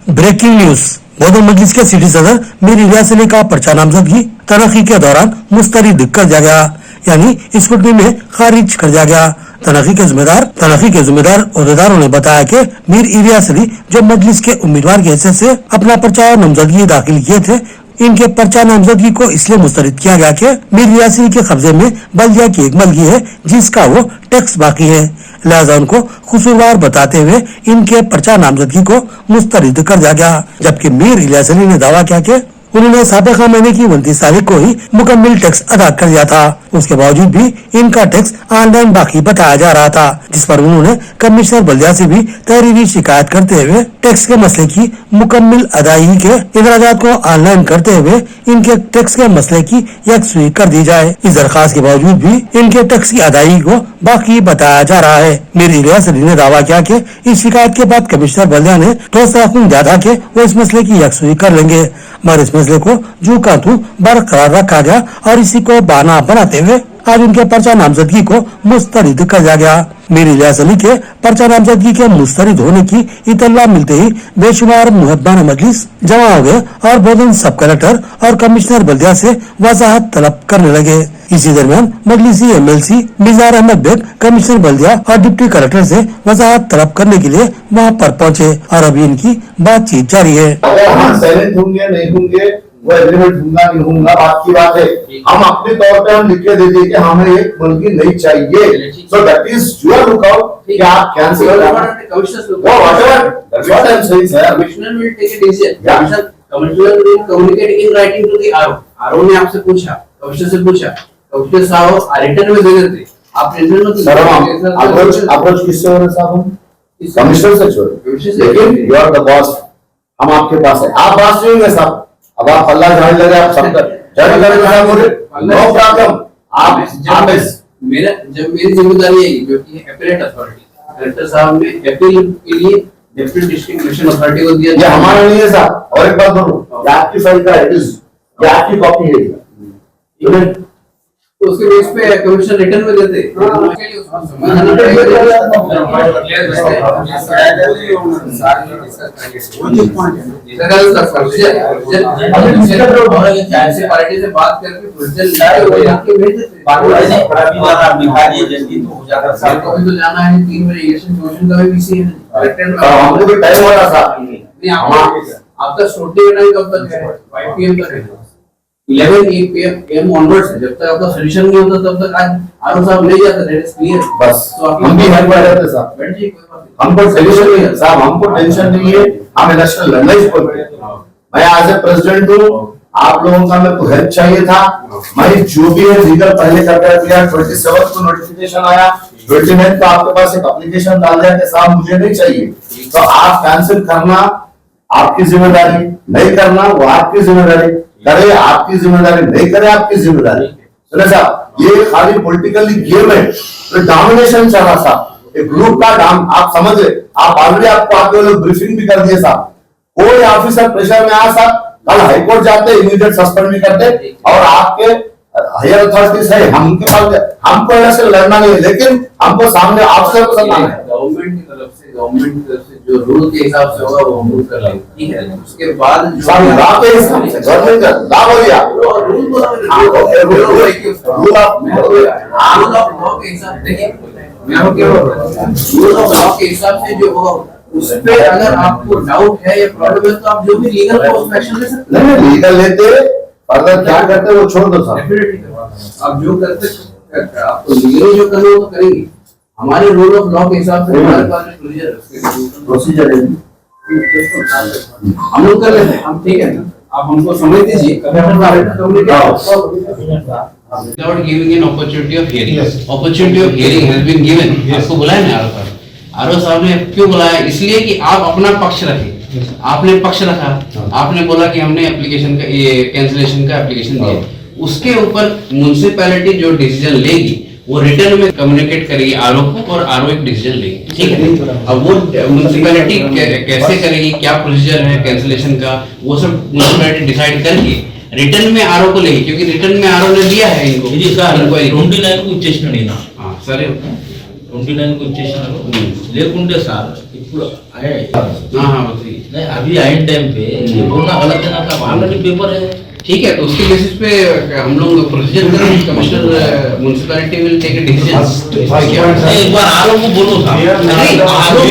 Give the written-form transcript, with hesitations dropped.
Breaking news. Gautam मजलिस के city सदर मीर इलियास अली का पर्चा नामजदगी तनखी के दौरान मुस्तरद कर दिया गया, यानी स्कूटनी में खारिज कर दिया गया। तनखी के जिम्मेदार ओहदेदारों ने बताया कि मीर इलियास अली जो मजलिस के उम्मीदवार की हैसियत से अपना पर्चा नामजदगी दाखिल किए थे, इनके पर्चा नामजदगी को इसलिए मुस्तरद किया गया कि मीर इलियास अली के कब्जे में बल्दिया की एक मलकी है जिसका वो टैक्स बाकी है, लिहाजा उनको कसूरवार बताते हुए इनके पर्चा नामजदगी को मुस्तरद कर दिया गया। जबकि मीर इलियास अली ने दावा किया कि उन्होंने साबिक़ा महीने की 29 तारीख को ही मुकम्मल टैक्स अदा कर दिया था। उसके बावजूद भी इनका टैक्स ऑनलाइन बाकी बताया जा रहा था, जिस पर उन्होंने कमिश्नर बल्दिया से भी तहरीरी शिकायत करते हुए टैक्स के मसले की मुकम्मल अदायगी के इखराजात को ऑनलाइन करते हुए इनके टैक्स के मसले की यकसुई कर दी जाए। इस दरखास्त के बावजूद भी इनके टैक्स की अदायगी को बाकी बताया जा रहा है। मीर इलियास अली ने दावा किया कि इस शिकायत के बाद कमिश्नर बल्दिया ने ठोस हुक्म दिया था कि वो इस मसले की यकसुई कर लेंगे, मगर इस मसले को जू का तू बरकरार रखा गया और इसी को बहाना बनाते हुए आज उनके पर्चा नामजदगी को मुस्तरद कर दिया गया। मीर इलियास अली के पर्चा नामजदगी के मुस्तरद होने की इत्तला मिलते ही बेशुमार मुहब्बान मजलिस जमा हो गए और बोधन सब कलेक्टर और कमिश्नर बल्दिया से वजाहत तलब करने लगे। इसी दरमियान मजलिसी MLC निज़ार अहमद बेग कमिश्नर बल्दिया और डिप्टी कलेक्टर से वजाहत तलब करने के लिए वहां पर पहुंचे और अभी इनकी बातचीत जारी है। वो एग्रीमेंट होगा नहीं होगा बात की बात है। हम अपने तौर पे हम लिख के दे दें कि हमें एक मलकी नहीं चाहिए, so that is your lookout कि आप कैंसिल कर commissioner will take a decision. Commissioner will communicate in writing to the RO ने आपसे पूछा, कमिश्नर से पूछा, कमिश्नर साहब रिटर्न में दे देते, आप रिटर्न में सर अप्रोच किससे हो रहा साहब? कमिश्नर से छोड़, लेकिन यू आर द बॉस, हम आपके पास है, आप बात सुनेंगे साहब। अब आप अल्लाह जान लगे, आप सब जान लगे साहब, बोले नो प्रॉब्लम। आप मेरा जब मेरी जिम्मेदारी है जो कि एपीलेट अथॉरिटी, कलेक्टर साहब ने अपील के लिए डिप्टी डिस्ट्रिक्ट इलेक्शन अथॉरिटी को दिया। ये हमारा नहीं है साहब। और एक बात बोलूं, ये आपकी फाइल का है, ये आपकी कॉपी है, तो उसके बेस पे कमिश्नर रिटर्न में देते पार्टी से बात करके तो जाना है 3 बजे इलेक्शन कमीशन का भी विषय है। हमको भी टाइम हो रहा था, आपका शूटिंग टाइम कब तक है? 5 PM तक है, 11 PM ऑनवर्ड्स है। जब तक आपका सॉल्यूशन नहीं होता तब तक आज आरओ साहब ले जाते, दैट इज क्लियर। बस तो हम भी हेल्प कर देते साहब, बैठ जी, कोई बात नहीं, हमको सॉल्यूशन नहीं है साहब, हमको टेंशन नहीं है, हम इलेक्शन लड़ना ही बोलते हैं। मैं आज प्रेसिडेंट हूं, आप लोगों का मेरे को हेल्प चाहिए था, मैं जो भी है लीगल पहले करके दिया। 27 को नोटिफिकेशन आया, 29 को आपके पास एक एप्लीकेशन डाल दिया कि साहब मुझे नहीं चाहिए, तो आप कैंसिल करना आपकी जिम्मेदारी, नहीं करना वो आपकी जिम्मेदारी, करे आपकी जिम्मेदारी, नहीं करे आपकी जिम्मेदारी। सुने साहब, ये खाली पॉलिटिकली गेम है, तो डोमिनेशन चल रहा साहब, एक ग्रुप का काम आप समझ रहे। आप ऑलरेडी आपको आपके लोग ब्रीफिंग भी कर दिए साहब, कोई ऑफिसर प्रेशर में आ साहब, कल हाईकोर्ट जाते इमीडिएट सस्पेंड भी करते, और आपके हायर अथॉरिटीज है, हम उनके पास, हमको इलेक्शन लड़ना नहीं है, लेकिन हमको सामने ऑफिसर को सम्मान है। गवर्नमेंट की तरफ से जो रूल के हिसाब से होगा वो अमल कर लेंगे, ठीक है। उसके बाद गवर्नमेंट का लॉ हो गया, रूल ऑफ लॉ के हिसाब देखिए, रूल ऑफ लॉ के हिसाब से जो होगा उस पे अगर आपको डाउट है या प्रॉब्लम है तो आप जो भी लीगल एक्शन ले सकते हैं। नहीं लीगल लेते, अगर क्या करते वो छोड़ दो साहब। आप जो करते आपको लीगली जो करना हो तो करेंगे, हमारे रूल ऑफ लॉ के हिसाब से हमारे पास प्रोसीजर है, हम लोग कर लेते हैं, हम ठीक है ना, आप हमको समझ दीजिए। Without giving an opportunity of hearing, opportunity of hearing has been given. आपको बुलाया ना आरओ साहब ने, क्यों बुलाया? इसलिए कि आप अपना पक्ष रखें। आपने पक्ष रखा, आपने बोला कि हमने एप्लीकेशन का ये कैंसिलेशन का एप्लीकेशन दिया, उसके ऊपर म्युनिसिपैलिटी जो डिसीजन लेगी वो रिटर्न में कम्युनिकेट करेगी आरओ को, और आरओ एक डिसीजन लेगी, ठीक है। अब वो म्युनिसिपैलिटी कैसे करेगी, क्या प्रोसीजर है कैंसिलेशन का, वो सब म्युनिसिपैलिटी डिसाइड करके रिटर्न में आरओ को लेगी, क्योंकि रिटर्न में आरओ ने दिया है इनको। 29 को ఇచ్చేసినాడు ఈయన। సరే 29 को ఇచ్చేసినాడు లేకుంటే సార్ ఇప్పుడు हाँ हाँ बताइए। नहीं अभी आइन टाइम पे ये बोलना गलत है ना, का ऑलरेडी पेपर है। ठीक है, तो उसके बेसिस पे हम लोग प्रोसीजर करें, commissioner municipality will take a decision. एक बार आरओ को बोलो साहब। नहीं, आरओ